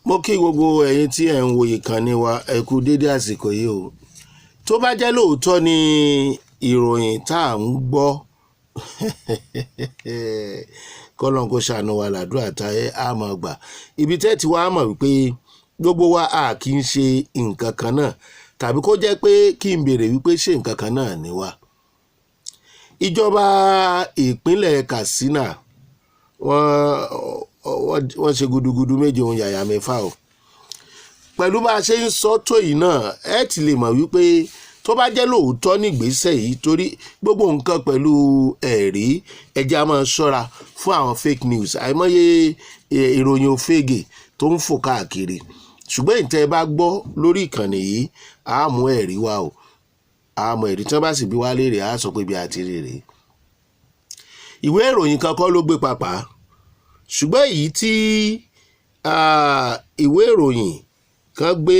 mo kí gbogbo ẹ̀yin tí ẹ̀ ń wo ìkànnì wa ẹ kú dédé àsìkò yìí o. Tó bá jẹ́ lóòótọ́ ni ìròyìn tá à ń gbọ́ kọ́lọ́n kó ṣàánú wa làdúrà táyé á máa gbà. Ibi tẹ́ ti wá mọ̀ wípé gbogbo wa a kì í ṣe nǹkan kan náà, tàbí kó jẹ́ pé kí n béèrè wípé ṣé nǹkan kan náà ni wá. Ìjọba ìpínlẹ̀ Katsina wọ́n ṣe gudugudu méje ohun yàyà mẹ́fà o. Pẹ̀lú bá a ṣe ń sọ tó yìí náà ẹ ti lè mọ̀ wípé tó bá jẹ́ lóòótọ́ nígbésẹ̀ yìí, torí gbogbo nǹkan pẹ̀lú ẹ̀rí ẹja máa ṣọ́ra fún àwọn fake news, àìmọye ìròyìn òfegè tó ń fò káàkiri. Ṣùgbọ́n ìtẹ́ ẹ bá gbọ́ lórí ìkànnì yìí á mú ẹ̀rí wá o, á mú ẹ̀rí tí wọ́n bá sì bí wá léèrè á sọ pé bí a ti rèrè. Ìwé ìròyìn kan kọ́ ló gbé papà, ṣùgbọ́n èyí tí ìwé ìròyìn kan gbé,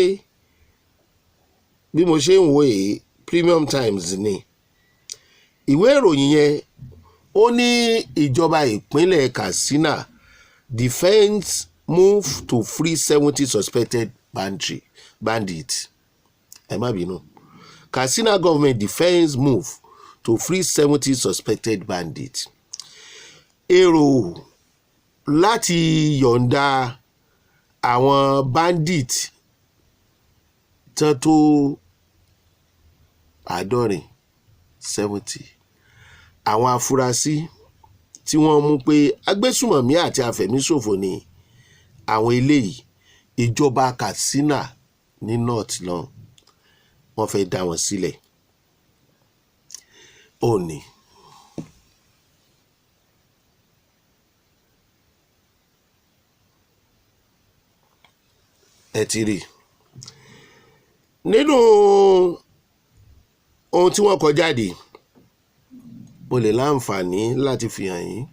bí mo ṣe ń wo èyí, Premium Times ni ìwé ìròyìn yẹn. Ó ní ìjọba ìpínlẹ̀ Katsina defends move to free 70 suspected bandits. Ẹ má bínú. Katsina government defends move to free 70 suspected bandits. Èrò láti yọ̀ǹda àwọn bandit tán tó 70, àwọn afurasí tí wọ́n mú pé agbésùmọ̀mí àti afẹ̀míṣòfò ni àwọn eléyìí. Ìjọba Katsina ní north náà wọ́n fẹ́ dá wọn sílẹ̀ òní. Ẹ ti rí nínú ohun tí wọ́n kọ jáde, mo lè láǹfààní láti fi hàn yín.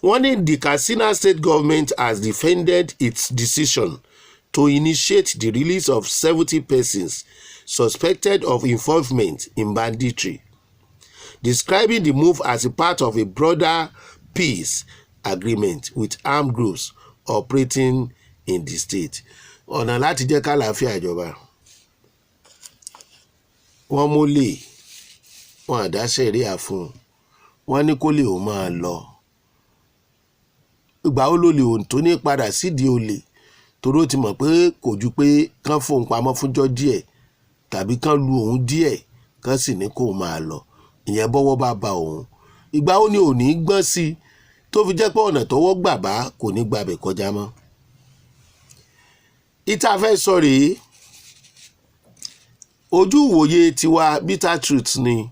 Wọ́n ní the Katsina state government has defended its decision to initiate the release of 70 persons suspected of involvement in banditry, describing the move as a part of a broader peace agreement with armed groups operating in the state. Ọ̀nà láti jẹ́ kálàáfíà ìjọba. Wọ́n mólè, wọ́n àdáṣẹ́ rí àfún, wọ́n ní kó lè ó máa lọ. Ìgbà ó lólè òun tó ní padà sídìí olè, torí ó ti mọ̀ pé kò ju pé kán fóun pamọ́ fúnjọ́ díẹ̀ tàbí kán lu òun díẹ̀ kán sì ní kó máa lọ. Ìyẹn bọ́wọ́ bá ba òun. Ìgbà ó ní òní gbọ́n sí i tó fi jẹ́ pé ọ̀nà tọ́wọ́ gbà bá kò ní gbàbẹ̀ kọjá mọ́. Ìta fẹ́ sọ rèé, ojú ìwòye tiwa bitter truth ni.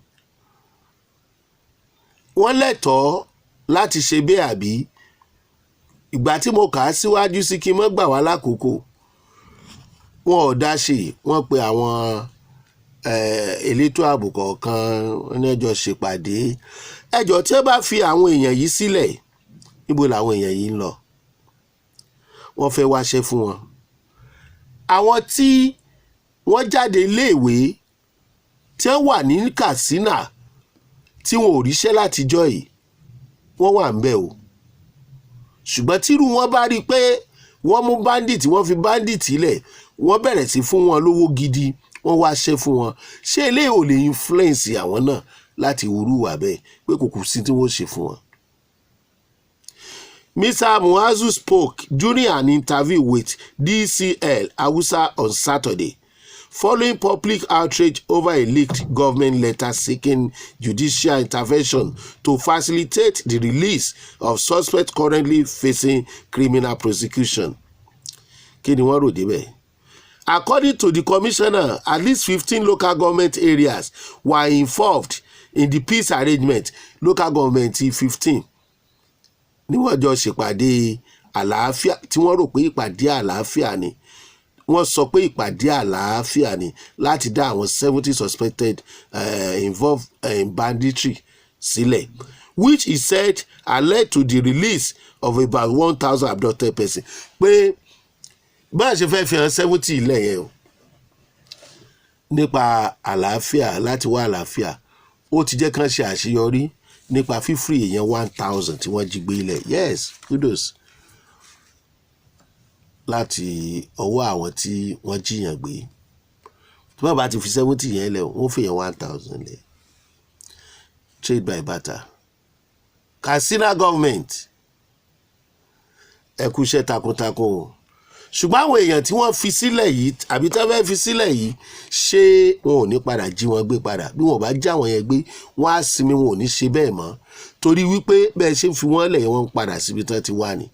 Wọ́n lẹ́tọ̀ọ́ láti ṣe bẹ́ẹ̀ àbí? Ìgbà tí mo kà á síwájú sí kí n mọ́ gbà wá lákòókò, wọn ò dá ṣe, wọ́n pe àwọn elétò ààbò kọ̀ọ̀kan ní ẹjọ́ ṣèpàdé. Ẹjọ́ tí wọ́n bá fi àwọn èèyàn yìí sílẹ̀, níbo làwọn èèyàn yìí ń lọ? Wọ́n fẹ́ wáṣẹ́ fún wọn. Àwọn tí wọ́n jáde iléèwé tí wọ́n wà ní Katsina tí wọn ò ríṣẹ́ látijọ́ yìí, wọ́n wà ń bẹ̀ o. Ṣùgbọ́n tírú wọn bá rí i pé wọ́n mú bandit, wọ́n fi bandit lẹ̀, wọ́n bẹ̀rẹ̀ sí fún wọn lówó gidi, wọ́n wá ṣẹ́ fún wọn. Ṣé eléyìí ò lè influence àwọn náà láti wúrúwà bẹ́ẹ̀ pé kò kù sí tí wọ́n ṣe fún wọn? Mr. Muazu spoke during an interview with DCL Hausa on Saturday, following public outrage over a leaked government letter seeking judicial intervention to facilitate the release of suspects currently facing criminal prosecution. Kí ni wọ́n rò débẹ̀? According to the commissioner, at least 15 local government areas were involved in the peace arrangement. Local government 15 ni wọ́n jọ ṣèpàdé àlàáfíà tí wọ́n rò pé ìpàdé àlàáfíà ni. Wọ́n sọ pé ìpàdé àlàáfíà ni láti dá àwọn 70 suspected involved in banditry sílẹ̀, which he said had led to the release of about 1,000 abducted persons. Pé bá a ṣe fẹ́ fi hàn 70 ilẹ̀ yẹn o nípa àlàáfíà, láti wá àlàáfíà, ó ti jẹ́ kán ṣe àṣeyọrí nípa fífúri èèyàn 1,000 tí wọ́n jí gbé ilẹ̀. Yes, kudos. láti ọwọ́ àwọn tí wọ́n jiyàn gbé tí wọ́n bá ti fi 70 yẹn lẹ̀ wọ́n fi yẹn 1000 lẹ̀ trade by barter. Katsina government ẹ kú iṣẹ́ takuntakun o ṣùgbọ́n àwọn èèyàn tí wọ́n fi sílẹ̀ yìí àbí tí wọ́n fẹ́ fi sílẹ̀ yìí ṣé wọn ò ní padà jí wọn gbé padà bí wọn ò bá já wọn yẹn gbé wọn á sinmi wọn ò ní ṣe bẹ́ẹ̀ mọ́ torí wípé bẹ́ẹ̀ ṣe ń fi wọ́n lẹ̀ wọ́n ń padà síbi tán ti wà ní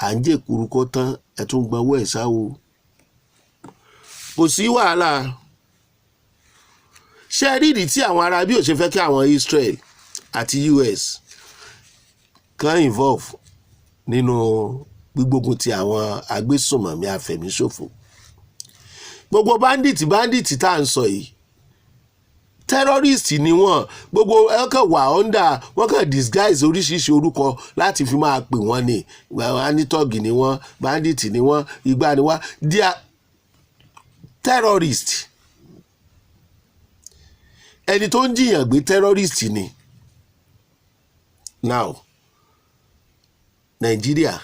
à ń jẹ́ ìkúrú kó tán ẹ̀ tún gbọ́wọ́ ẹ̀ sáwo kò sí wàhálà ṣé ẹ rí ìdí tí àwọn ará bí ò ṣe fẹ́ kí àwọn Israel àti US kan involve nínú gbígbógun ti àwọn agbésùnmọ̀mí afẹ̀míṣòfò gbogbo bandit tá à ń sọ yìí terrorist ni wọ́n gbogbo ẹ̀kọ́ wà under wọ́n kàn disguise oríṣiríṣi orúkọ láti fi máa pè wọ́n ní anitọ́gì ni wọ́n bandit ni wọ́n ìgbà ni wọ́n they are terrorist ẹni tó ń jiyàn gbé terrorist ni now Nàìjíríà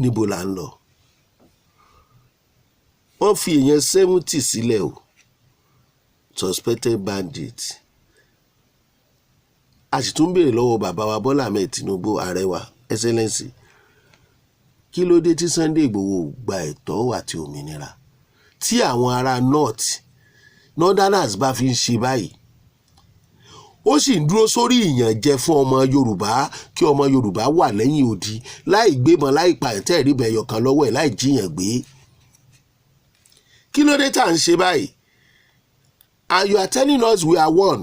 níbo là ń lọ wọ́n fi èèyàn 70 sílẹ̀ o suspected bandit a sì tún béèrè lọ́wọ́ bàbá wa Bọ́lá Ahmed Tinubu ààrẹ wa excellency kí ló dé tí Sunday Igboho gba ẹ̀tọ́ àti òmìnira tí àwọn ará northerners bá fi ń ṣe báyìí ó sì ń dúró sórí ìyànjẹ fún ọmọ Yorùbá kí ọmọ Yorùbá wà lẹ́yìn odi láì gbébọn láì pàǹtẹ́ ìrìbẹ̀ ẹ̀yọ̀kan lọ́wọ́ ẹ̀ láì jiyàn gbé kí ló dé tá à ń ṣe báyìí and you are telling us we are one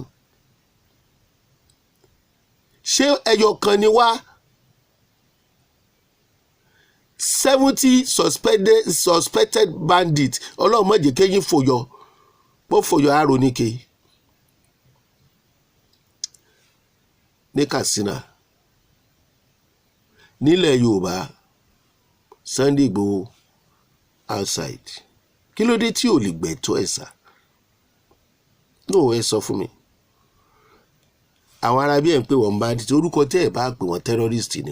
ṣé ẹyọkan ni wá 70 suspected bandit ọlọ́run má jẹ́ kéyìn fòyọ bó fòyọ àròníke ní Katsina nílẹ̀ Yorùbá Sunday Igboho outside kí ló dé tí ò lè gbẹ̀tọ́ ẹ̀ sá no ẹ sọ fún mi àwọn ará bí ẹ̀ ń pè wọ́n bandit orúkọ tẹ́ ẹ̀ bá pè wọ́n terrorist ni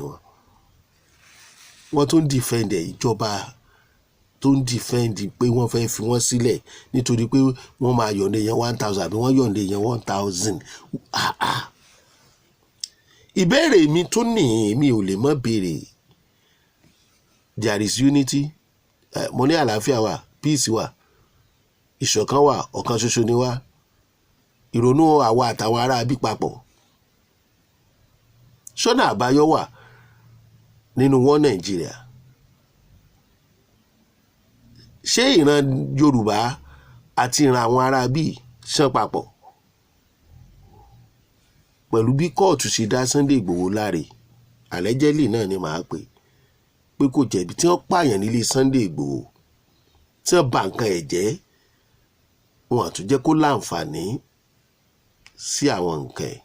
wọ́n tó ń defend ìjọba tó ń defend pé wọ́n fẹ́ fi wọ́n sílẹ̀ nítorí pé wọ́n máa yọ̀ǹde yẹn 1000 àbí wọ́n yọ̀ǹde yẹn 1000 ìbéèrè mi tó ní mi ò lè mọ́ béèrè there is unity mo ní àlàáfíà wà peace wà ìṣọ̀kan wà ọ̀kan ṣoṣo ni wá ìrònú àwa àtàwọn ará bí papọ̀ ṣọ́nà àbáyọ wà nínú wọn Nàìjíríà ṣé ìran Yorùbá àti ìran àwọn ará bí ṣàn papọ̀ pẹ̀lú bí kóòtù ṣe dá Sunday Igboho láre allegedly náà ni màá pè pé kò jẹ̀bi tí wọ́n pààyàn nílé Sunday Igboho tí wọ́n bà nǹkan ẹ̀ jẹ́ wọn àtúnjẹ́ kó láǹfààní sí àwọn nǹkan ẹ̀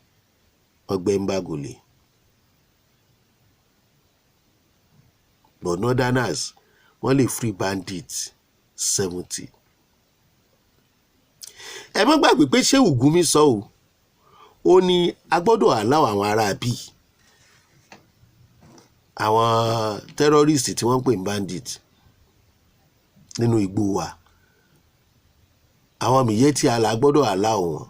ọgbẹ́ ń bá gòlè but northerners wọ́n lè free bandits 70. ẹ má gbàgbé pé ṣé Ògúnmi sọ ó ní a gbọ́dọ̀ allow àwọn ará bí àwọn terrorist tí wọ́n ń pè ní bandit nínú igbó wa àwọn mìíyẹ́ tí a là gbọ́dọ̀ allow wọn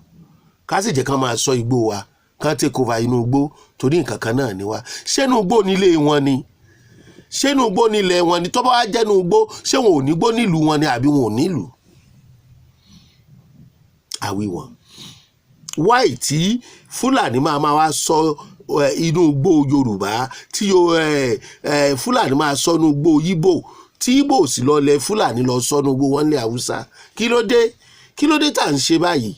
ká sì jẹ́ kán máa sọ igbó wa kán take over inú igbó torí nǹkan kan náà ni wá ṣé inú igbó nílé wọn ni ṣé inú igbó nílẹ̀ wọn ni tó bá wá jẹ́ inú igbó ṣé wọn ò ní gbó nílùú wọn ni àbí wọn ò nílùú àwí wọn wáì tí Fúlàní máa wá sọ inú igbó Yorùbá tí Fúlàní máa sọ inú igbó Ìgbò tí Ìgbò sì lọ lẹ Fúlàní lọ sọ inú igbó wọn ní Haúsá kí ló dé tá à ń ṣe báyìí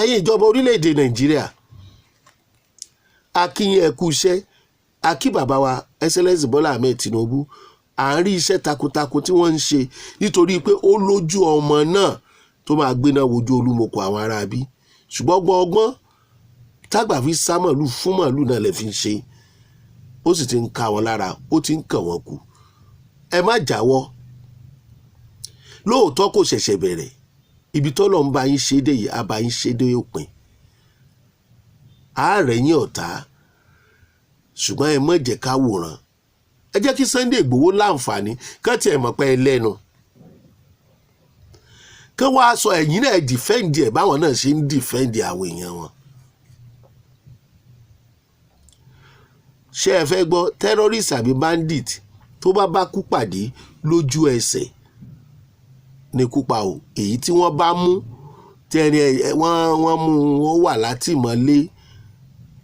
ẹ̀yin ìjọba orílẹ̀-èdè Nàìjíríà a kí yín ẹ kú iṣẹ́ a kí bàbá wa Excellency Bọ́lá Ahmed Tinubu à ń rí iṣẹ́ takuntakun tí wọ́n ń ṣe nítorí pé ó lójú ọmọ náà tó máa gbéná wojú olúmọkọ àwọn ará bí ṣùgbọ́n ọgbọ́n tágbà fi sá màlúù fún màlúù náà lè fi ń ṣe ó sì ti ń ká wọn lára ó ti ń kàn wọ́n kù ẹ má jáwọ́ lóòótọ́ kò ṣẹ̀ṣẹ̀ bẹ̀rẹ̀ ibi tọ́lọ̀ ń bá yín ṣe dé yìí á bá yín ṣe dé òpin ààrẹ yín ọ̀tá ṣùgbọ́n ẹ má jẹ́ ká wòran ẹ jẹ́ kí Sunday Igboho láǹfààní kán tiẹ̀ mọ̀ pé ẹlẹ́nu kán wá sọ ẹ̀yìn náà dìfẹ́ǹdì ẹ̀ báwọn náà ṣe ń dìfẹ́ǹdì àwọn èèyàn wọn. ṣé ẹ fẹ́ gbọ́ terrorist àbí bandit tó bá kú pàdé lójú ẹsẹ̀ ní kúpa o, èyí tí wọ́n bá mú tẹ́ni wọ́n mú wọn wà látìmọ́lé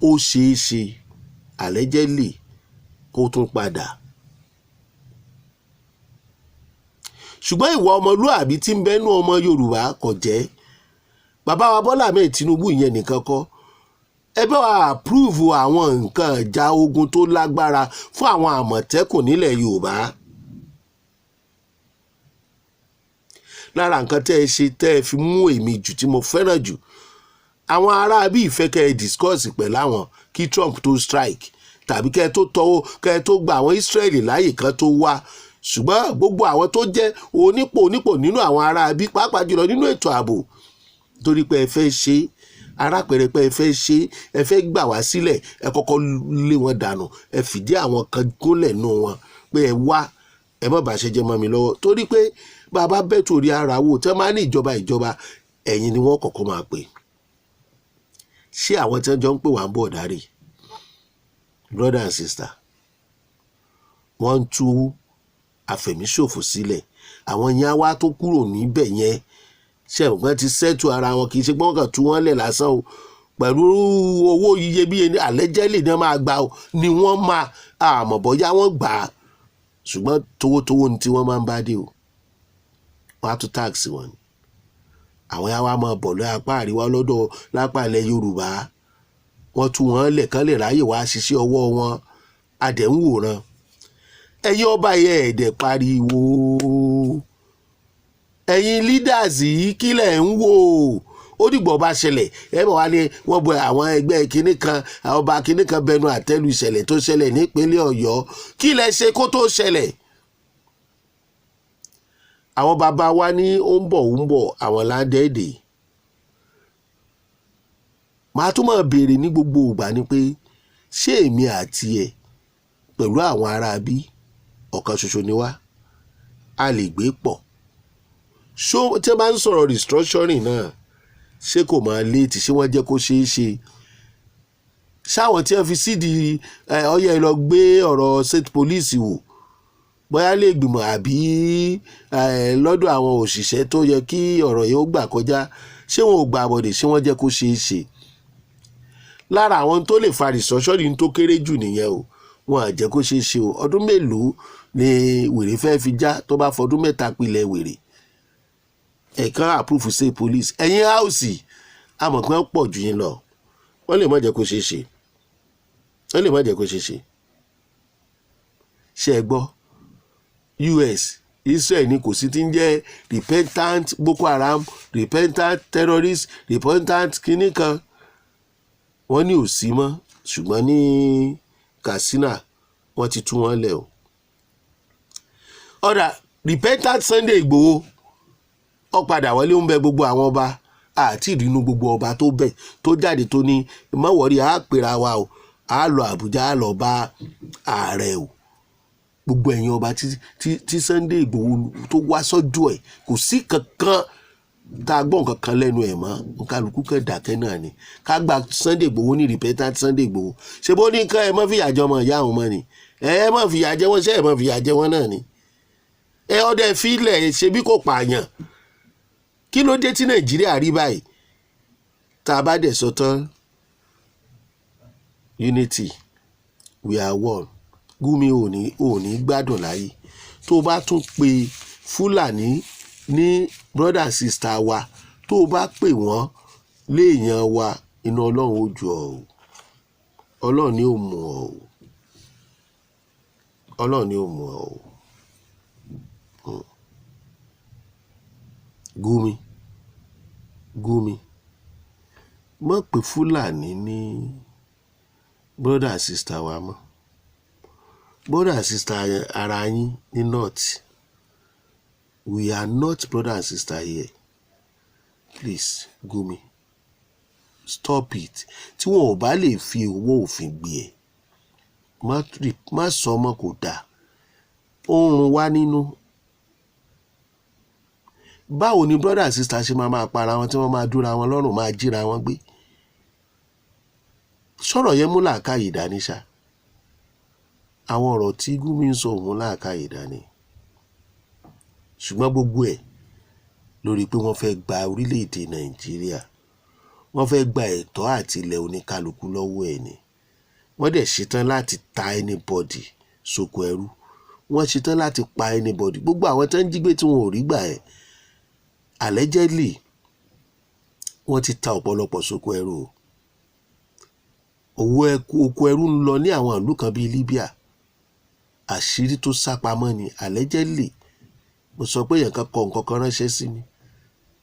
ó ṣeé ṣe allegedly kó tún padà. ṣùgbọ́n ìwà ọmọlúàbí tí ń bẹ́nu ọmọ Yorùbá kò jẹ́ bàbá wa Bọ́lá Ahmed Tinubu ìyẹn nìkan kọ́ ẹ bá wa approve àwọn nǹkan ìjà ogun tó lágbára fún àwọn àmọ̀tẹ́kùn nílẹ̀ Yorùbá. lára nǹkan tẹ́ ẹ ṣe tẹ́ ẹ fi mú èmi jù tí mo fẹ́ràn jù àwọn ará bí ìfẹ́ kẹ́ ẹ discuss pẹ̀lú àwọn kí Trump tó strike tàbí kẹ́ ẹ tó gba àwọn Israeli láàyè kan tó wá, ṣùgbọ́n gbogbo àwọn tó jẹ́ onípò nínú àwọn ará bí pàápàá jùlọ nínú ètò ààbò torí pé ẹ fẹ́ ṣe arápẹ̀rẹ̀ pé ẹ fẹ́ ṣe ẹ fẹ́ gbà wá sílẹ̀ ẹ kọ́kọ́ lé wọn dànù ẹ fìdí àwọn kan gúnlẹ̀ nù wọn pé ẹ wá ẹ má bàa ṣe jẹ́ mọ́ mi lọ́wọ́ torí pé bàbá bẹ́ẹ̀ torí ara wò tẹ́ máa ní ìjọba ẹ̀yin ni wọ́n kọ́kọ́ máa pè. ṣé àwọn tí wọ́n jọ ń pè wá ń bọ̀ dárí brother and sister wọ́n ń tú àfẹ̀míṣòfò sílẹ̀ àwọn yẹn á wá tó kúrò níbẹ̀ yẹn ṣẹ̀gbọ́n ti sẹ́tù ara wọn kì í ṣe gbọ́n kan tú wọ́n lẹ̀ lásán o pẹ̀lú owó iyebíye ní àlẹ́jẹ́lì náà máa gbà o ni wọ́n máa àmọ̀ bọ́yá wọ́n gbà á ṣùgbọ́n towótowó ni tí wọ́n máa ń bá dé o wọ́n á tún táàsì wọn ni àwọn yà wá máa bọ̀ lọ apá àríwá lọ́dọ̀ lápá ilẹ̀ Yorùbá wọ́n tú wọn lẹ̀ kán lè ráyè wá ṣiṣẹ́ ọwọ́ wọn adẹ̀ ń wòran ẹ̀yin ọba yẹn ẹ̀dẹ̀ pariwo ẹ̀yin leaders yìí kílẹ̀ ń wò ó dìgbò bá ṣẹlẹ̀ ẹ bọ̀ wá ní wọ́n bọ àwọn ẹgbẹ́ kinní kan àwọn ọba kinní kan bẹnu àtẹ́lu ìṣẹ̀lẹ̀ tó ṣẹlẹ̀ nípínlẹ̀ Ọ̀yọ́ kílẹ̀ ṣe kó tó ṣẹlẹ̀. àwọn bàbá wa ní ó ń bọ̀ àwọn ládẹ́ẹ̀dẹ̀ màá tún máa béèrè ní gbogbo ìgbà ni pé ṣé èmi àti ẹ pẹ̀lú àwọn ará bí ọ̀kan ṣoṣo ni wá a lè gbé pọ̀ ṣó tí wọ́n bá ń sọ̀rọ̀ restructuring náà ṣé kò máa léètì ṣé wọ́n jẹ́ kó ṣeé ṣe ṣáwọn tí wọ́n fi sídìí ọyẹ́ lọ gbé ọ̀rọ̀ state police wò bóyá lè gbìmọ̀ àbí lọ́dọ̀ àwọn òṣìṣẹ́ tó yẹ kí ọ̀rọ̀ yẹn ó gbà kọjá ṣé wọn ò gbà àbọ̀dè ṣé wọ́n jẹ́ kó ṣeé ṣe. lára àwọn tó lè fa restructuring tó kéré jù nìyẹn o wọn à jẹ́ kó ṣeé ṣe o ọdún mélòó ni wèrè fẹ́ fi já tó bá fọdún mẹ́ta pilẹ̀ wèrè ẹ̀kan approve say police ẹ̀yin house àmọ̀ pé wọ́n pọ̀ jù yín lọ wọ́n lè má jẹ́ kó ṣeé ṣe wọ́n lè má jẹ́ kó ṣeé ṣe. ṣé ẹ gbọ́ US Israel ni kò sí ti ń jẹ́ repentant Boko Haram repentant terrorist repentant kínní kan wọ́n ní ò sí mọ́ ṣùgbọ́n ní Katsina wọ́n ti tú wọn lẹ̀ o. ọ̀dà repentant Sunday Igboho ó padà wọlé ń bẹ gbogbo àwọn ọba àti ìrìnnú gbogbo ọba tó bẹ̀ tó jáde tó ní mọ́wọ́rí á pera wa o á lọ Àbújá á lọ bá ààrẹ o gbogbo ẹ̀yin ọba tí Sunday Igboho tó wá sọ́jọ́ ẹ̀ kò sí kankan tá a gbọ́ nǹkan kan lẹ́nu ẹ̀ mọ́ kálukú kan dàkẹ́ náà ni ká gba Sunday Igboho ní repentant Sunday Igboho ṣe bó ní nǹkan ẹ mọ́ fìyà jẹ ọmọ ìyá àwọn ọmọ ni ẹ mọ́ fìyà jẹ wọ́n ṣe ẹ mọ́ fìyà jẹ wọ́n náà ni ẹ ọdẹ fílẹ̀ ṣe bí kò pààyàn kí ló dé tí Nàìjíríà rí báyìí tá a bá dẹ̀ sọ tán unity we are one Gumi ò ní gbádùn láyé tó bá tún pe Fúlàní ní brother and sister wa tó bá pè wọ́n léèyàn wa inú Ọlọ́run ó jù ọ́ o Ọlọ́run ni ó mú ọ o Ọlọ́run ni ó mú ọ o Gumi mọ̀ pé Fúlàní ní brother and sister wa mọ́ brother and sister ara yín ní north we are not brother and sister here please Gumi stop it tí wọn ò bá lè fi owó òfin gbé ẹ má sọ ọmọ kò dáa ó ń run wá nínú. Báwo ni brother sister ṣe máa para wọn tí wọ́n máa dúra wọn lọ́rùn máa jíra wọn gbé? Sọ̀rọ̀ yẹn mú làákàyè dání ṣá. Àwọn ọ̀rọ̀ tí Gumi ń sọ mú làákàyè dání. Ṣùgbọ́n gbogbo ẹ̀ lórí pé wọ́n fẹ́ gba orílẹ̀-èdè Nàìjíríà, wọ́n fẹ́ gba ẹ̀tọ́ àti ilẹ̀ oníkálukú lọ́wọ́ ẹ̀ ni. Wọ́n dẹ̀ ṣetán láti ta anybody sóko ẹrú. Wọ́n ṣetán láti pa anybody. Gbogbo àwọn tó ń jí gbé tí wọn ò rí gbà ẹ̀, allegedly wọ́n ti ta ọ̀pọ̀lọpọ̀ sóko ẹrú o. Oko ẹrú ń lọ ní àwọn ìlú kan bíi Libya. Àṣírí tó sápamọ́ ni allegedly. Mo sọ pé èèyàn kan kọ nǹkan kan ránṣẹ́ sí mi.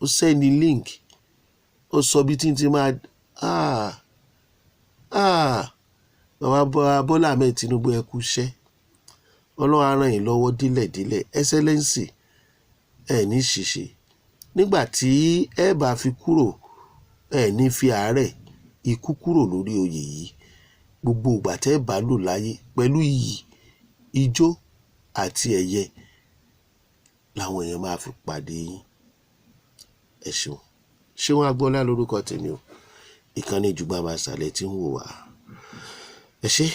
Ó sẹ́ni link. Ó sọ bí tí n ti máa bàbá Bọ́lá Ahmed Tinubu ẹ kú iṣẹ́. Ọlọ́run á ràn yín lọ́wọ́ dílẹ̀dílẹ̀. Excellency ẹ ní ṣìṣe. Nígbà tí ẹ bá fi kúrò, ẹ ní fi àárẹ̀ ikú kúrò lórí oyè yìí. Gbogbo ìgbà tẹ́ bá lò láyé pẹ̀lú iyì, ijó àti ẹ̀yẹ làwọn èèyàn máa fi pàdé yín. Ẹ ṣeun. Ṣéun Agboola lórúkọ tèmi o. Ìkànnì Ìjọba Sele tí ń wò wá. Ẹ ṣé.